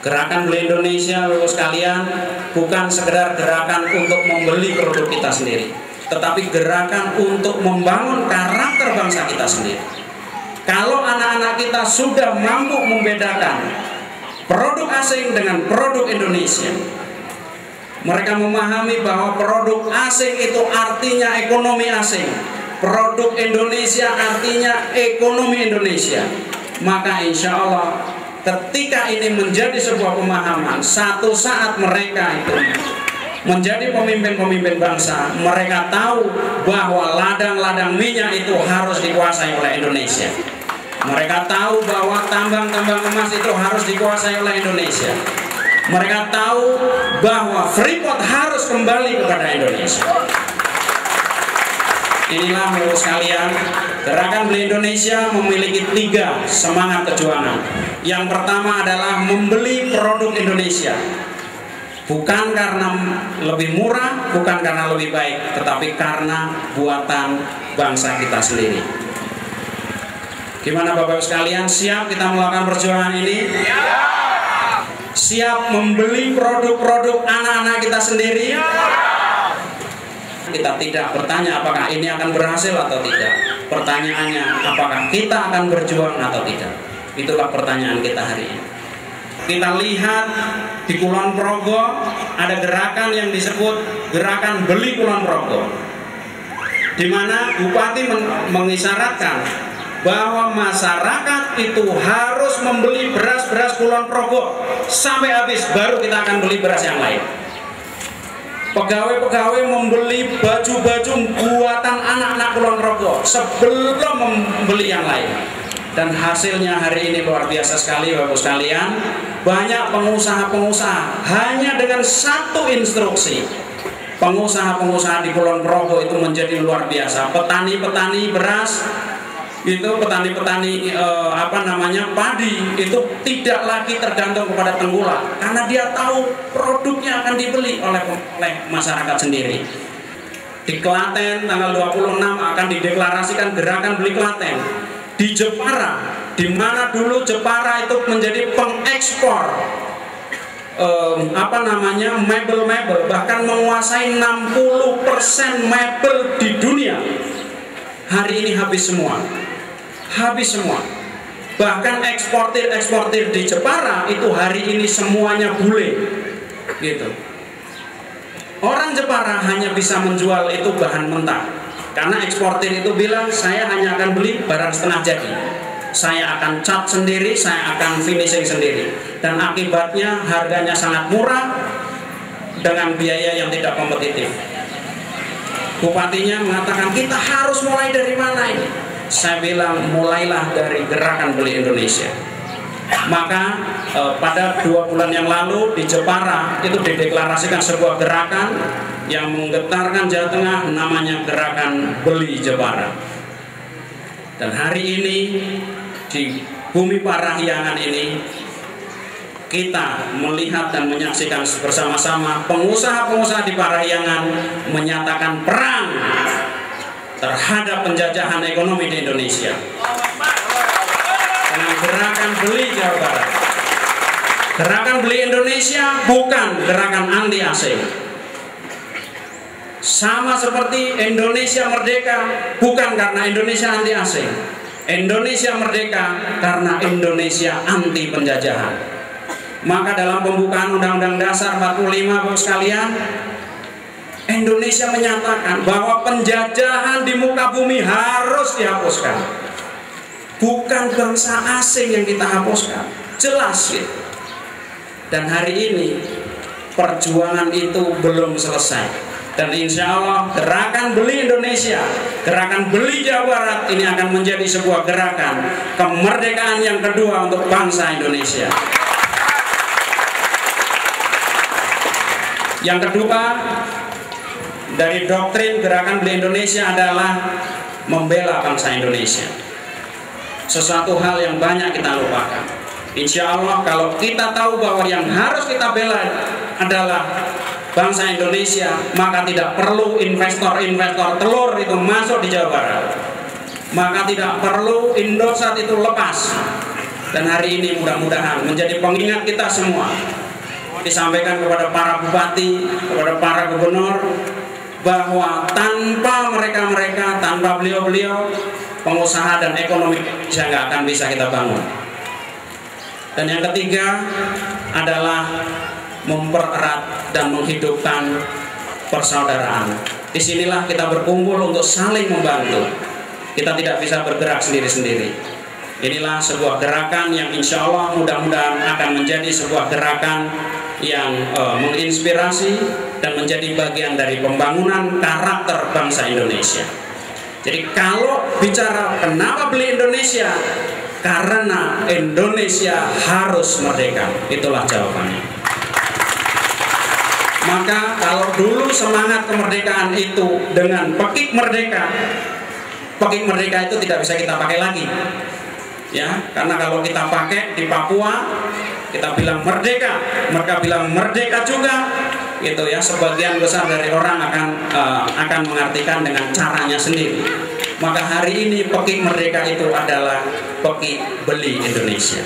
Gerakan Beli Indonesia, Bapak sekalian, bukan sekedar gerakan untuk membeli produk kita sendiri, tetapi gerakan untuk membangun karakter bangsa kita sendiri. Kalau anak-anak kita sudah mampu membedakan produk asing dengan produk Indonesia, mereka memahami bahwa produk asing itu artinya ekonomi asing, produk Indonesia artinya ekonomi Indonesia, maka insya Allah ketika ini menjadi sebuah pemahaman, satu saat mereka itu menjadi pemimpin-pemimpin bangsa, mereka tahu bahwa ladang-ladang minyak itu harus dikuasai oleh Indonesia. Mereka tahu bahwa tambang-tambang emas itu harus dikuasai oleh Indonesia. Mereka tahu bahwa Freeport harus kembali kepada Indonesia. Inilah Bapak sekalian, gerakan Beli Indonesia memiliki 3 semangat perjuangan. Yang pertama adalah membeli produk Indonesia, bukan karena lebih murah, bukan karena lebih baik, tetapi karena buatan bangsa kita sendiri. Gimana Bapak sekalian, siap kita melakukan perjuangan ini? Siap membeli produk-produk anak-anak kita sendiri? Kita tidak bertanya apakah ini akan berhasil atau tidak. Pertanyaannya, apakah kita akan berjuang atau tidak. Itulah pertanyaan kita hari ini. Kita lihat di Kulon Progo ada gerakan yang disebut gerakan Beli Kulon Progo, di mana bupati mengisyaratkan bahwa masyarakat itu harus membeli beras-beras Kulon Progo sampai habis, baru kita akan beli beras yang lain. Pegawai-pegawai membeli baju-baju buatan anak-anak Kulon Progo sebelum membeli yang lain. Dan hasilnya hari ini luar biasa sekali Bapak sekalian. Banyak pengusaha-pengusaha hanya dengan satu instruksi, pengusaha-pengusaha di Kulon Progo itu menjadi luar biasa. Petani-petani beras itu, petani-petani padi itu tidak lagi tergantung kepada tengkulak, karena dia tahu produknya akan dibeli oleh masyarakat sendiri. Di Klaten tanggal 26 akan dideklarasikan gerakan Beli Klaten. Di Jepara, di mana dulu Jepara itu menjadi pengekspor mebel-mebel, bahkan menguasai 60% mebel di dunia. Hari ini habis semua. Bahkan eksportir di Jepara itu hari ini semuanya bule, gitu. Orang Jepara hanya bisa menjual itu bahan mentah, karena eksportir itu bilang saya hanya akan beli barang setengah jadi, saya akan cat sendiri, saya akan finishing sendiri, dan akibatnya harganya sangat murah dengan biaya yang tidak kompetitif. Bupatinya mengatakan kita harus mulai dari mana ini? Saya bilang mulailah dari gerakan Beli Indonesia. Maka pada 2 bulan yang lalu di Jepara itu dideklarasikan sebuah gerakan yang menggetarkan Jawa Tengah, namanya gerakan Beli Jepara. Dan hari ini di Bumi Parahyangan ini kita melihat dan menyaksikan bersama-sama pengusaha-pengusaha di Parahyangan menyatakan perang terhadap penjajahan ekonomi di Indonesia dengan gerakan Beli Jawa Barat. Gerakan Beli Indonesia bukan gerakan anti asing. Sama seperti Indonesia merdeka bukan karena Indonesia anti asing. Indonesia merdeka karena Indonesia anti penjajahan. Maka dalam pembukaan Undang-Undang Dasar 45 Bapak sekalian, Indonesia menyatakan bahwa penjajahan di muka bumi harus dihapuskan. Bukan bangsa asing yang kita hapuskan, jelas gitu. Dan hari ini perjuangan itu belum selesai. Dan insya Allah gerakan Beli Indonesia, gerakan Beli Jawa Barat ini akan menjadi sebuah gerakan kemerdekaan yang kedua untuk bangsa Indonesia. Yang kedua, dari doktrin gerakan Beli Indonesia adalah membela bangsa Indonesia. Sesuatu hal yang banyak kita lupakan. Insya Allah kalau kita tahu bahwa yang harus kita bela adalah bangsa Indonesia, maka tidak perlu investor-investor telur itu masuk di Jawa Barat. Maka tidak perlu Indosat itu lepas. Dan hari ini mudah-mudahan menjadi pengingat kita semua, disampaikan kepada para bupati, kepada para gubernur, bahwa tanpa mereka-mereka, tanpa beliau-beliau, pengusaha dan ekonomi Indonesia nggak akan bisa kita bangun. Dan yang ketiga adalah mempererat dan menghidupkan persaudaraan. Disinilah kita berkumpul untuk saling membantu. Kita tidak bisa bergerak sendiri-sendiri. Inilah sebuah gerakan yang insya Allah mudah-mudahan akan menjadi sebuah gerakan yang menginspirasi dan menjadi bagian dari pembangunan karakter bangsa Indonesia. Jadi kalau bicara kenapa beli Indonesia, karena Indonesia harus merdeka. Itulah jawabannya. Maka kalau dulu semangat kemerdekaan itu dengan pekik merdeka itu tidak bisa kita pakai lagi. Ya, karena kalau kita pakai di Papua, kita bilang merdeka, mereka bilang merdeka juga, gitu ya. Sebagian besar dari orang akan mengartikan dengan caranya sendiri. Maka hari ini pekik merdeka itu adalah pekik beli Indonesia.